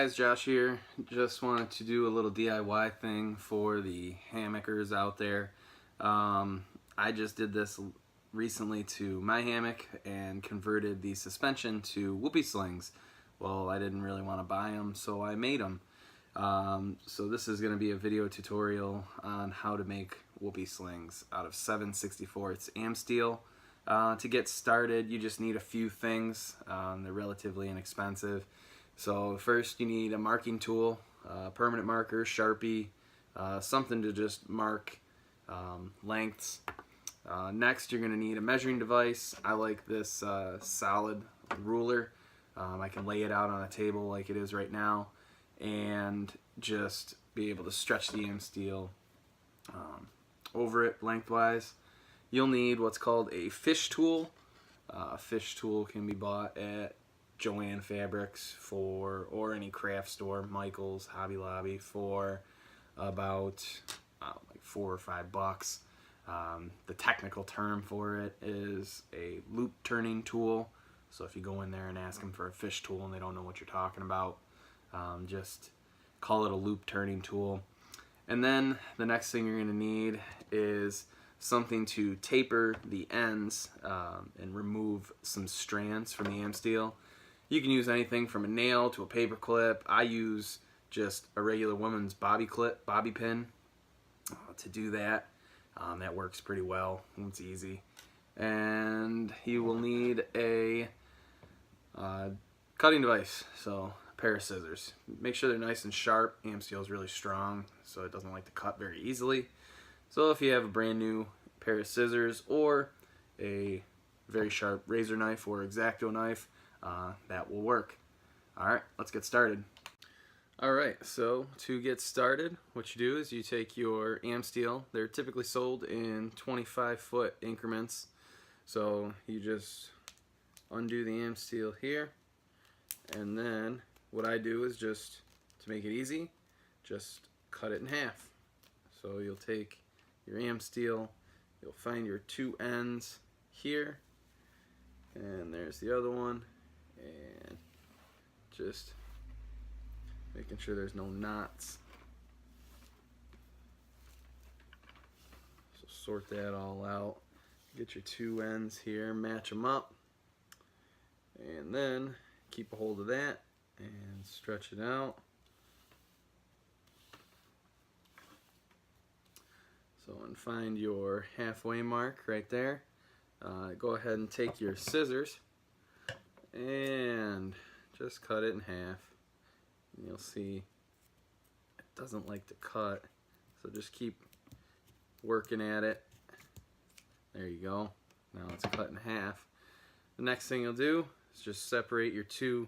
guys, Josh here. Just wanted to do a little DIY thing for the hammockers out there. I just did this recently to my hammock and converted the suspension to Whoopie Slings. Well, I didn't really want to buy them, so I made them. So this is going to be a video tutorial on how to make Whoopie Slings out of 7/64 am steel. To get started, you just need a few things. They're relatively inexpensive. So first you need a marking tool, permanent marker, Sharpie, something to just mark lengths. Next you're going to need a measuring device. I like this solid ruler. I can lay it out on a table like it is right now and just be able to stretch the am steel over it lengthwise. You'll need what's called a fish tool. A fish tool can be bought at Joann Fabrics or any craft store, Michael's, Hobby Lobby, for about like $4 or $5. The technical term for it is a loop turning tool. So if you go in there and ask them for a fish tool and they don't know what you're talking about, just call it a loop turning tool. And then the next thing you're going to need is something to taper the ends and remove some strands from the am steel. You can use anything from a nail to a paper clip. I use just a regular woman's bobby pin to do that. That works pretty well. It's easy. And you will need a cutting device, so a pair of scissors. Make sure they're nice and sharp. Am steel is really strong, so it doesn't like to cut very easily. So if you have a brand new pair of scissors or a very sharp razor knife or X-Acto knife, that will work. Alright, let's get started. Alright, so to get started, what you do is you take your am steel. They're typically sold in 25-foot increments. So you just undo the am steel here, and then what I do is, just to make it easy, just cut it in half. So you'll take your am steel, you'll find your two ends here, and there's the other one, and just making sure there's no knots. So sort that all out. Get your two ends here, match them up, and then keep a hold of that and stretch it out. So, and find your halfway mark right there. Go ahead and take your scissors and just cut it in half. And you'll see it doesn't like to cut, so just keep working at it. There you go. Now it's cut in half. The next thing you'll do is just separate your two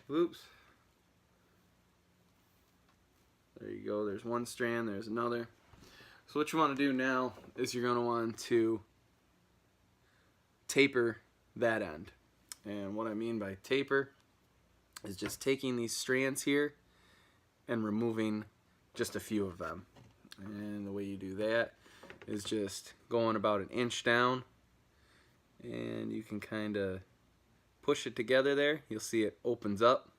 loops. There you go. There's one strand, there's another. So what you want to do now is you're going to want to taper that end. And what I mean by taper is just taking these strands here and removing just a few of them. And the way you do that is just going about an inch down, and you can kind of push it together there. You'll see it opens up.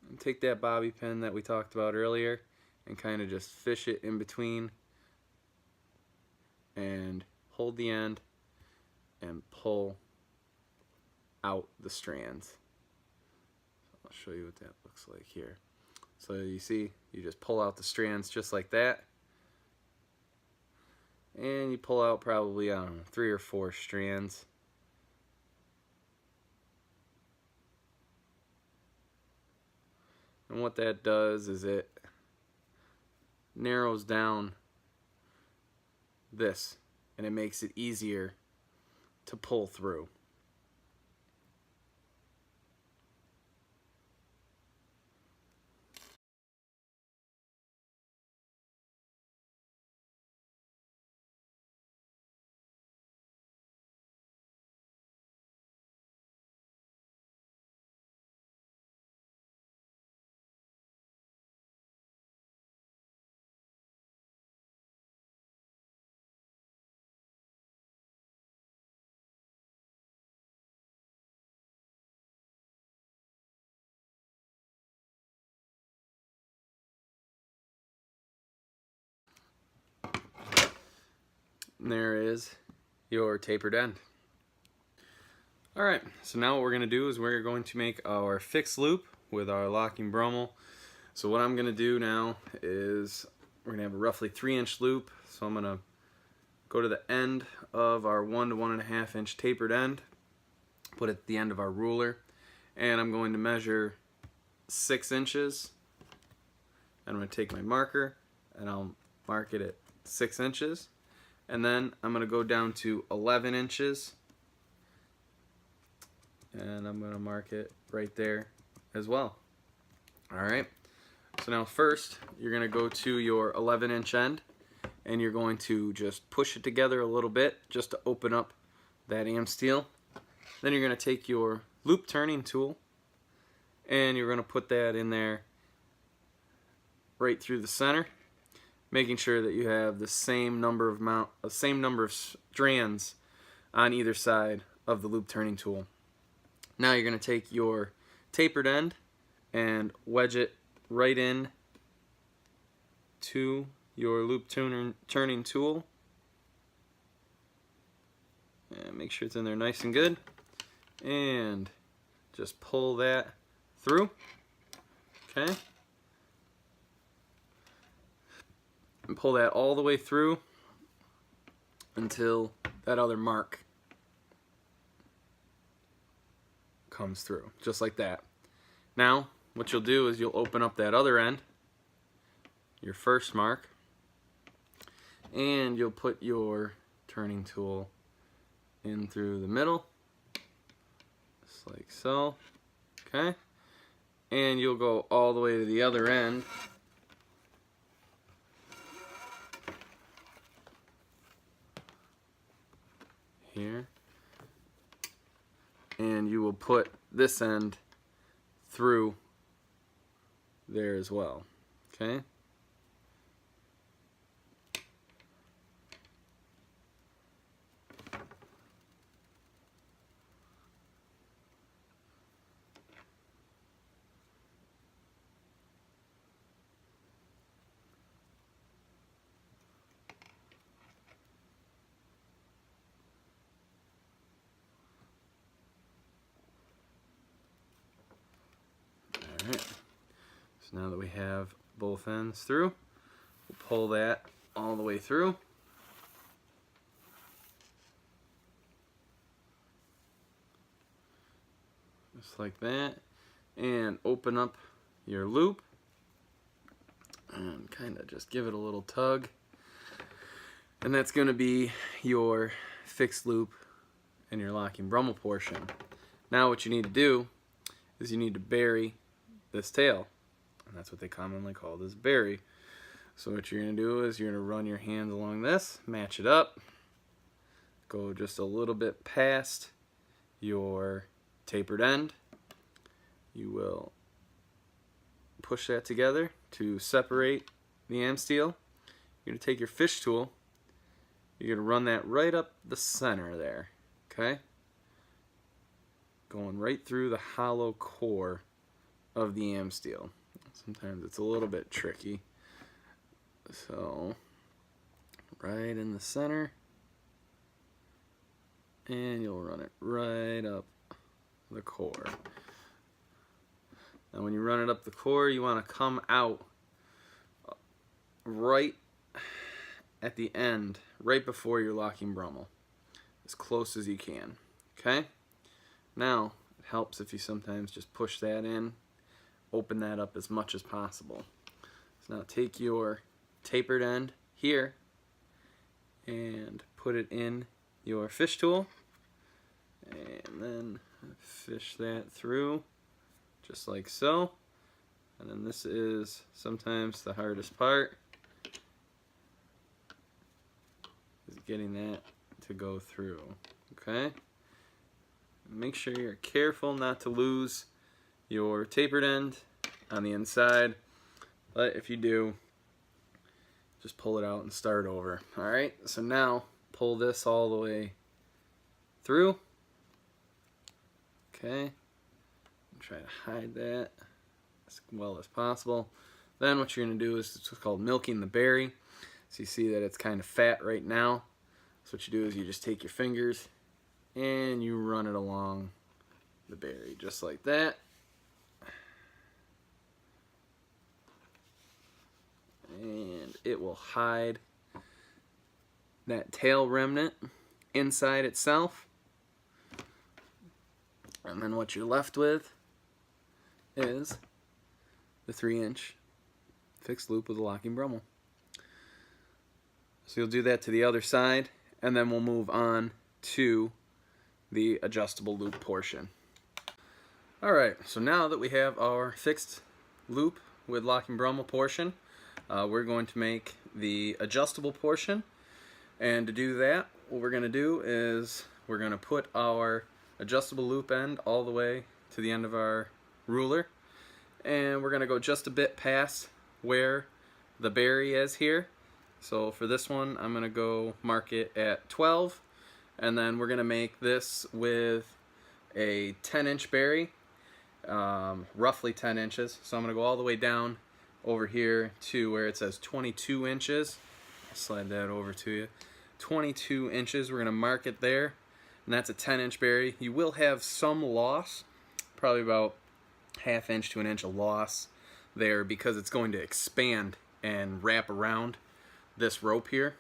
And take that bobby pin that we talked about earlier and kind of just fish it in between and hold the end and pull out the strands. I'll show you what that looks like here. So you see, you just pull out the strands just like that, and you pull out probably, I don't know, 3 or 4 strands. And what that does is it narrows down this, and it makes it easier to pull through. And there is your tapered end. Alright, so now what we're going to do is we're going to make our fixed loop with our locking Brummel. So what I'm going to do now is we're going to have a roughly 3-inch loop. So I'm going to go to the end of our 1 to 1.5 inch tapered end, put it at the end of our ruler, and I'm going to measure 6 inches. I'm going to take my marker and I'll mark it at 6 inches, and then I'm going to go down to 11 inches and I'm going to mark it right there as well. Alright, so now first you're going to go to your 11-inch end and you're going to just push it together a little bit just to open up that am steel. Then you're going to take your loop turning tool and you're going to put that in there right through the center, making sure that you have the same number of strands on either side of the loop turning tool. Now you're going to take your tapered end and wedge it right in to your loop turning tool, and make sure it's in there nice and good, and just pull that through. Okay, and pull that all the way through until that other mark comes through, just like that. Now what you'll do is you'll open up that other end, your first mark, and you'll put your turning tool in through the middle, just like so. Okay, and you'll go all the way to the other end, here, and you will put this end through there as well. Okay, alright, so now that we have both ends through, we'll pull that all the way through. Just like that, and open up your loop and kind of just give it a little tug, and that's going to be your fixed loop and your locking Brummel portion. Now what you need to do is you need to bury this tail, and that's what they commonly call this bury. So what you're going to do is you're going to run your hands along this, match it up, go just a little bit past your tapered end. You will push that together to separate the am steel. You're going to take your fish tool, you're going to run that right up the center there, okay? Going right through the hollow core of the am steel. Sometimes it's a little bit tricky. So, right in the center, and you'll run it right up the core. Now when you run it up the core, you want to come out right at the end, right before your locking Brummel, as close as you can. Okay? Now, it helps if you sometimes just push that in, open that up as much as possible. So now take your tapered end here and put it in your fish tool, and then fish that through just like so. And then this is sometimes the hardest part, is getting that to go through. Okay, make sure you're careful not to lose your tapered end on the inside, but if you do, just pull it out and start over. Alright, so now pull this all the way through. Okay, try to hide that as well as possible. Then what you're going to do is, it's called milking the berry. So you see that it's kind of fat right now. So what you do is you just take your fingers and you run it along the berry just like that. And it will hide that tail remnant inside itself. And then what you're left with is the 3-inch fixed loop with a locking Brummel. So you'll do that to the other side, and then we'll move on to the adjustable loop portion. Alright, so now that we have our fixed loop with locking Brummel portion, we're going to make the adjustable portion. And to do that, what we're going to do is we're going to put our adjustable loop end all the way to the end of our ruler, and we're going to go just a bit past where the berry is here. So for this one, I'm going to go mark it at 12, and then we're going to make this with a 10-inch berry, roughly 10 inches. So I'm going to go all the way down over here to where it says 22 inches. I'll slide that over to you. 22 inches, we're going to mark it there, and that's a 10-inch berry. You will have some loss, probably about ½ inch to an inch of loss there, because it's going to expand and wrap around this rope here,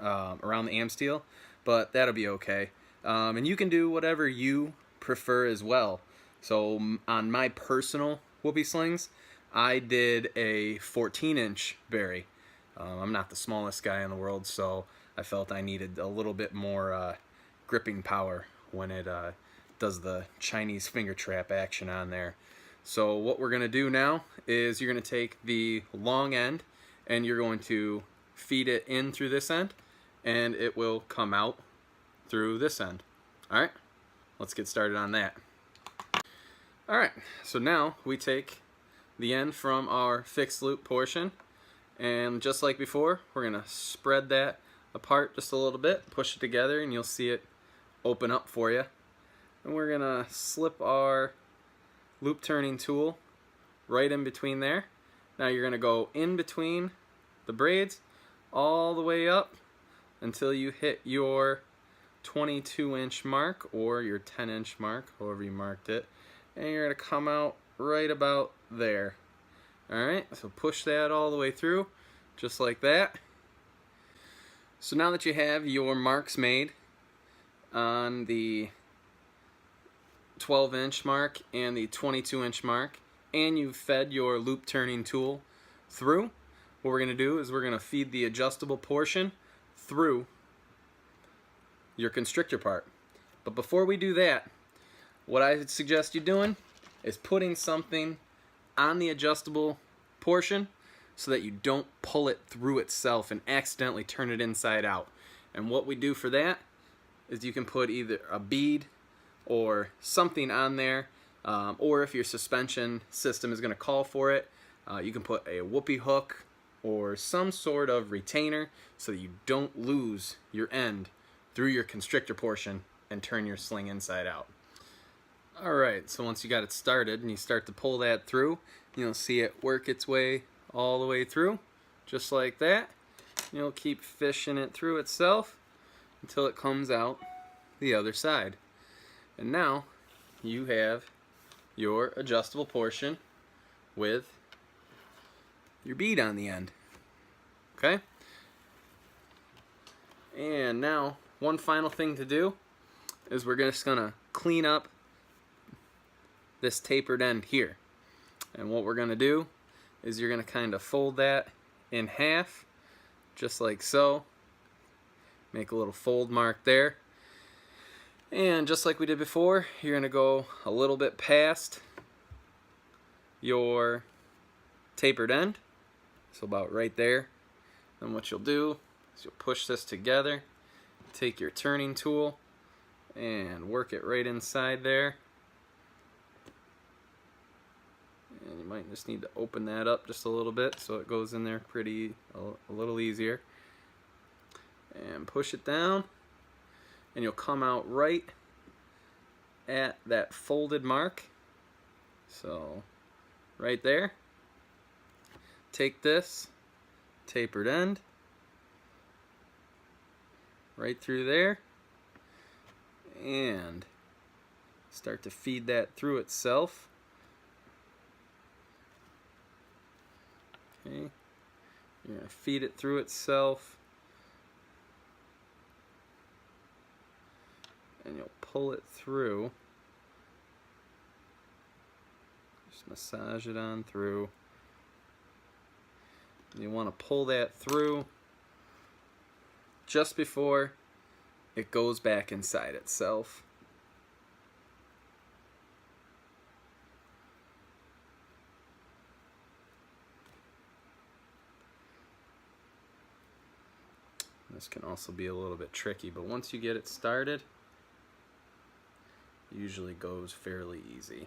around the am steel, but that'll be okay. And you can do whatever you prefer as well. So on my personal Whoopie Slings, I did a 14-inch berry. I'm not the smallest guy in the world, so I felt I needed a little bit more gripping power when it does the Chinese finger trap action on there. So what we're going to do now is you're going to take the long end and you're going to feed it in through this end, and it will come out through this end. Alright, let's get started on that. Alright, so now we take the end from our fixed loop portion, and just like before, we're going to spread that apart just a little bit, push it together, and you'll see it open up for you. And we're going to slip our loop turning tool right in between there. Now you're going to go in between the braids all the way up until you hit your 22-inch mark or your 10-inch mark, however you marked it, and you're going to come out right about there. Alright, so push that all the way through just like that. So now that you have your marks made on the 12-inch mark and the 22-inch mark, and you've fed your loop turning tool through, what we're going to do is we're going to feed the adjustable portion through your constrictor part. But before we do that, what I would suggest you doing is putting something on the adjustable portion so that you don't pull it through itself and accidentally turn it inside out. And what we do for that is you can put either a bead or something on there, or if your suspension system is going to call for it, you can put a whoopie hook or some sort of retainer so that you don't lose your end through your constrictor portion and turn your sling inside out. Alright, so once you got it started and you start to pull that through, you'll see it work its way all the way through, just like that. You'll keep fishing it through itself until it comes out the other side. And now you have your adjustable portion with your bead on the end. Okay? And now one final thing to do is we're just going to clean up this tapered end here. And what we're going to do is you're going to kind of fold that in half, just like so. Make a little fold mark there. And just like we did before, you're going to go a little bit past your tapered end. So about right there. And what you'll do is you'll push this together, take your turning tool, and work it right inside there. And you might just need to open that up just a little bit so it goes in there a little easier. And push it down, and you'll come out right at that folded mark. So right there. Take this tapered end right through there, and start to feed that through itself. Okay, you're going to feed it through itself, and you'll pull it through. Just massage it on through. You want to pull that through just before it goes back inside itself. This can also be a little bit tricky, but once you get it started, it usually goes fairly easy.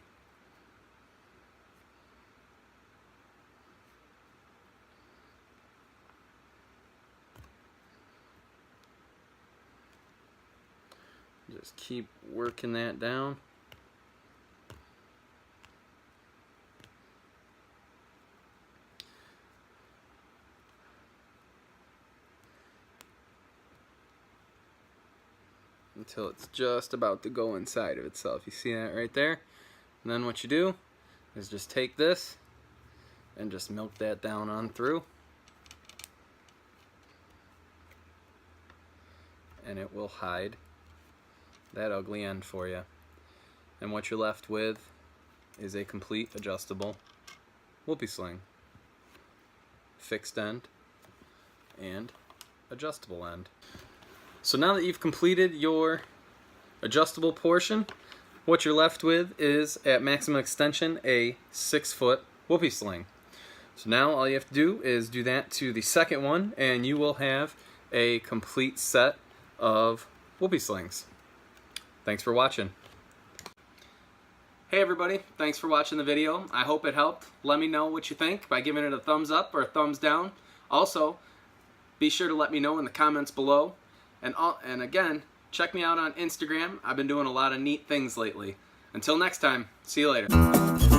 Just keep working that down. Until it's just about to go inside of itself. You see that right there? And then what you do is just take this and just milk that down on through. And it will hide that ugly end for you. And what you're left with is a complete adjustable whoopie sling. Fixed end and adjustable end. So now that you've completed your adjustable portion, what you're left with is, at maximum extension, a 6-foot whoopie sling. So now all you have to do is do that to the second one, and you will have a complete set of whoopie slings. Thanks for watching. Hey everybody, thanks for watching the video. I hope it helped. Let me know what you think by giving it a thumbs up or a thumbs down. Also, be sure to let me know in the comments below. And again, check me out on Instagram. I've been doing a lot of neat things lately. Until next time, see you later.